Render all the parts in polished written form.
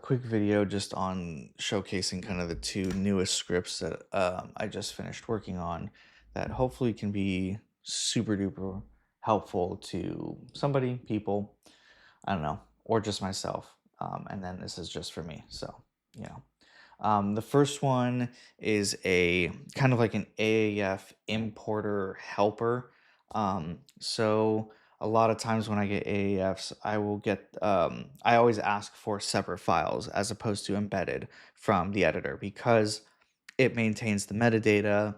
quick video just on showcasing kind of the two newest scripts that I just finished working on that hopefully can be super duper helpful to somebody, people, I don't know, or just myself. And then this is just for me. So, you know. The first one is a kind of like an AAF importer helper. So a lot of times when I get AAFs, I will get, I always ask for separate files as opposed to embedded from the editor because it maintains the metadata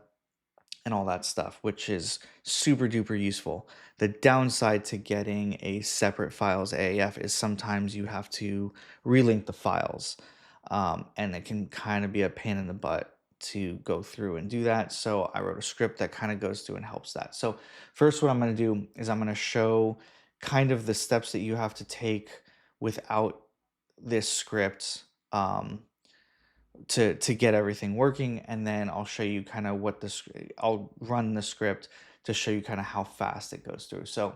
and all that stuff, which is super duper useful. The downside to getting a separate files AAF is sometimes you have to relink the files, and it can kind of be a pain in the butt to go through and do that. So I wrote a script that kind of goes through and helps that. So first, what I'm going to do is I'm going to show kind of the steps that you have to take without this script. To get everything working, and then I'll show you kind of I'll run the script to show you kind of how fast it goes through. So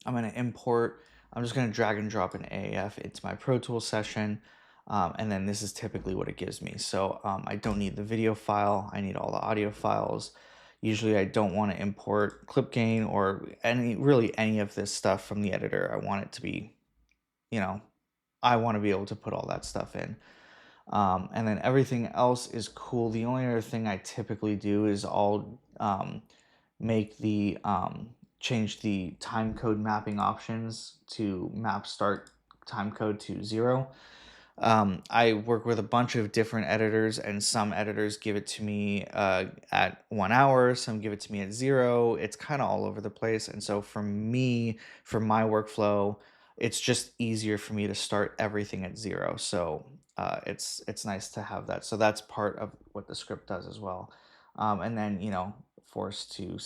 I'm going to import, I'm just going to drag and drop an AAF into my Pro Tools session. And then this is typically what it gives me. So I don't need the video file. I need all the audio files. Usually I don't want to import clip gain or really any of this stuff from the editor. I want it to be, you know, I want to be able to put all that stuff in. And then everything else is cool. The only other thing I typically do is I'll make the change the time code mapping options to map start time code to 0. I work with a bunch of different editors, and some editors give it to me at 1 hour, some give it to me at 0. It's kind of all over the place. And so for me, for my workflow, it's just easier for me to start everything at 0. So it's nice to have that. So that's part of what the script does as well. And then force to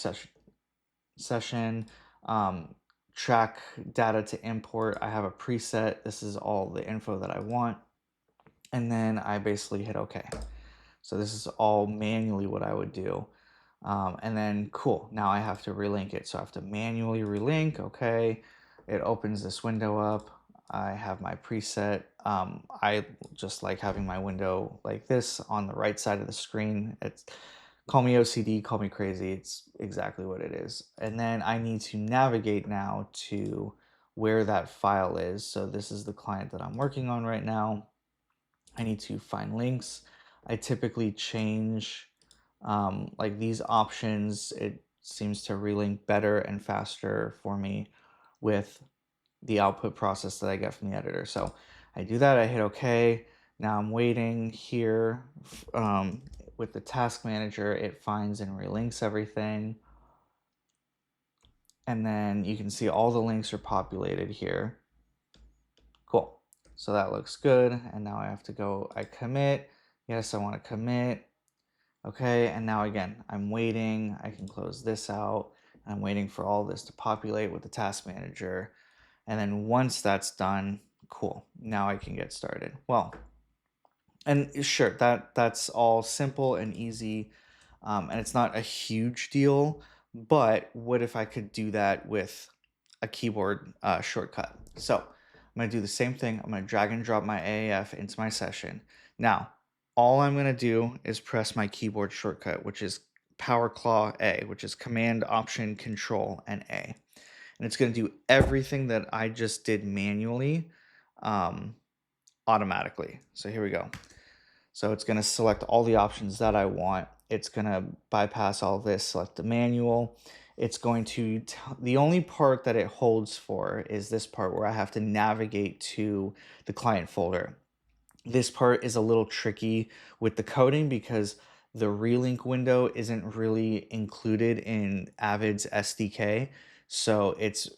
session, um, track data to import. I have a preset. This is all the info that I want, and then I basically hit OK. So this is all manually what I would do. And then cool, now I have to relink it. So I have to manually relink. Okay, it opens this window up. I have my preset. I just like having my window like this on the right side of the screen. It's call me OCD, call me crazy. It's exactly what it is. And then I need to navigate now to where that file is. So this is the client that I'm working on right now. I need to find links. I typically change like these options. It seems to relink better and faster for me with the output process that I get from the editor. So I do that, I hit OK. Now I'm waiting here with the task manager. It finds and relinks everything. And then you can see all the links are populated here. Cool. So that looks good. And now I have to go, I commit. Yes, I want to commit. Okay. And now again, I'm waiting. I can close this out. I'm waiting for all this to populate with the task manager. And then once that's done, cool. Now I can get started. Well, and sure, that's all simple and easy. And it's not a huge deal. But what if I could do that with a keyboard shortcut? So I'm going to do the same thing. I'm going to drag and drop my AAF into my session. Now, all I'm going to do is press my keyboard shortcut, which is Power Claw A, which is Command Option Control and A. And it's going to do everything that I just did manually um, automatically. So here we go. So it's going to select all the options that I want. It's going to bypass all this, select the manual. It's going to, the only part that it holds for is this part where I have to navigate to the client folder. This part is a little tricky with the coding because the relink window isn't really included in Avid's SDK. So it's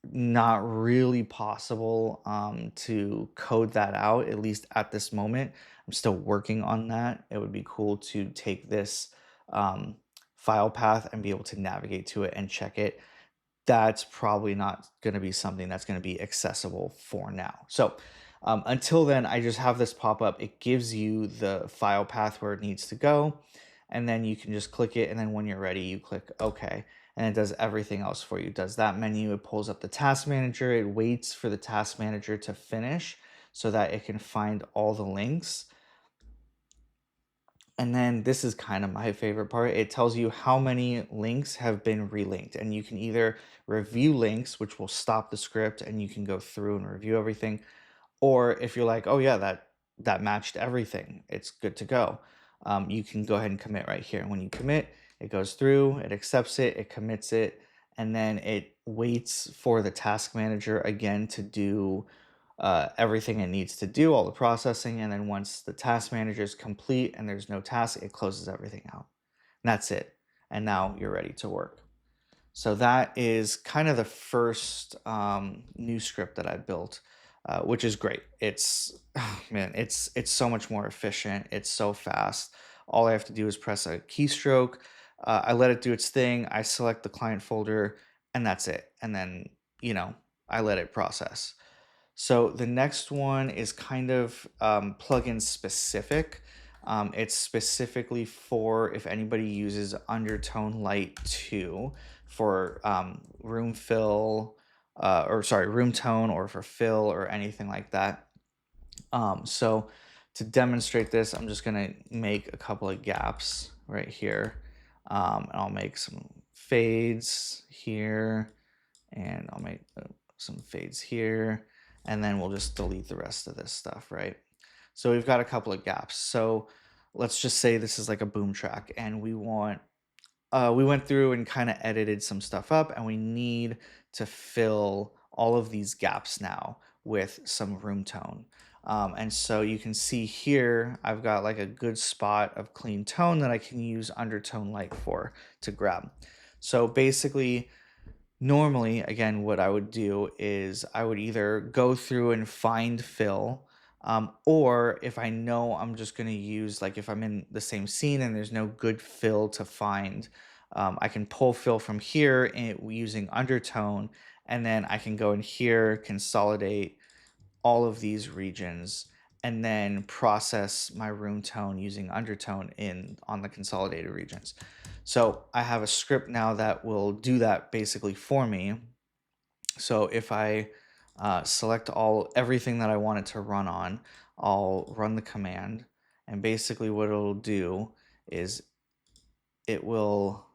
not really possible to code that out, at least at this moment. I'm still working on that. It would be cool to take this file path and be able to navigate to it and check it. That's probably not going to be something that's going to be accessible for now. So until then, I just have this pop up. It gives you the file path where it needs to go. And then you can just click it. And then when you're ready, you click OK. And it does everything else for you. It does that menu. It pulls up the task manager. It waits for the task manager to finish. so that it can find all the links. And then this is kind of my favorite part. It tells you how many links have been relinked. And you can either review links, which will stop the script and you can go through and review everything. Or if you're like, oh yeah, that matched everything, it's good to go. You can go ahead and commit right here. And when you commit, it goes through, it accepts it, it commits it, and then it waits for the task manager again to do everything it needs to do, all the processing. And then once the task manager is complete and there's no task, it closes everything out. And that's it. And now you're ready to work. So that is kind of the first new script that I built, which is great. It's man, it's so much more efficient. It's so fast. All I have to do is press a keystroke. I let it do its thing. I select the client folder, and that's it. And then I let it process. So the next one is kind of plugin specific. It's specifically for if anybody uses Undertone Lite 2 for room fill, or sorry, room tone, or for fill or anything like that. So to demonstrate this, I'm just gonna make a couple of gaps right here. And I'll make some fades here, and I'll make some fades here, and then we'll just delete the rest of this stuff, right? So we've got a couple of gaps. So let's just say this is like a boom track, and we went through and kind of edited some stuff up, and we need to fill all of these gaps now with some room tone. And so you can see here, I've got like a good spot of clean tone that I can use Undertone Lite for to grab. So basically, normally, again, what I would do is I would either go through and find fill, or if I know I'm just going to use, like if I'm in the same scene and there's no good fill to find, I can pull fill from here using undertone, and then I can go in here, consolidate all of these regions, and then process my room tone using undertone in on the consolidated regions. So I have a script now that will do that basically for me. So if I select everything that I want it to run on, I'll run the command, and basically what it'll do is it will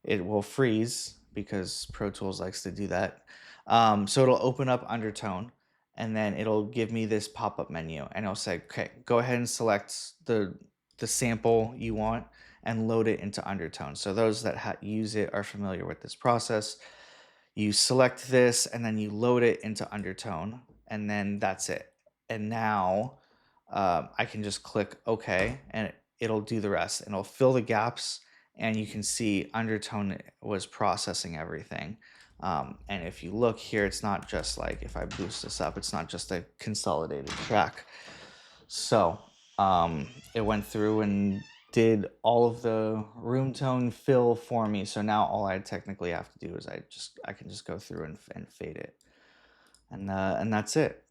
it will freeze because Pro Tools likes to do that. So it'll open up Undertone, and then it'll give me this pop-up menu, and it'll say, okay, go ahead and select the sample you want and load it into Undertone. So those that use it are familiar with this process. You select this and then you load it into Undertone, and then that's it. And now I can just click OK, and it'll do the rest, and it'll fill the gaps. And you can see Undertone was processing everything. And if you look here, it's not just like, if I boost this up, it's not just a consolidated track. So it went through and did all of the room tone fill for me. So now all I technically have to do is I can just go through and fade it, and that's it.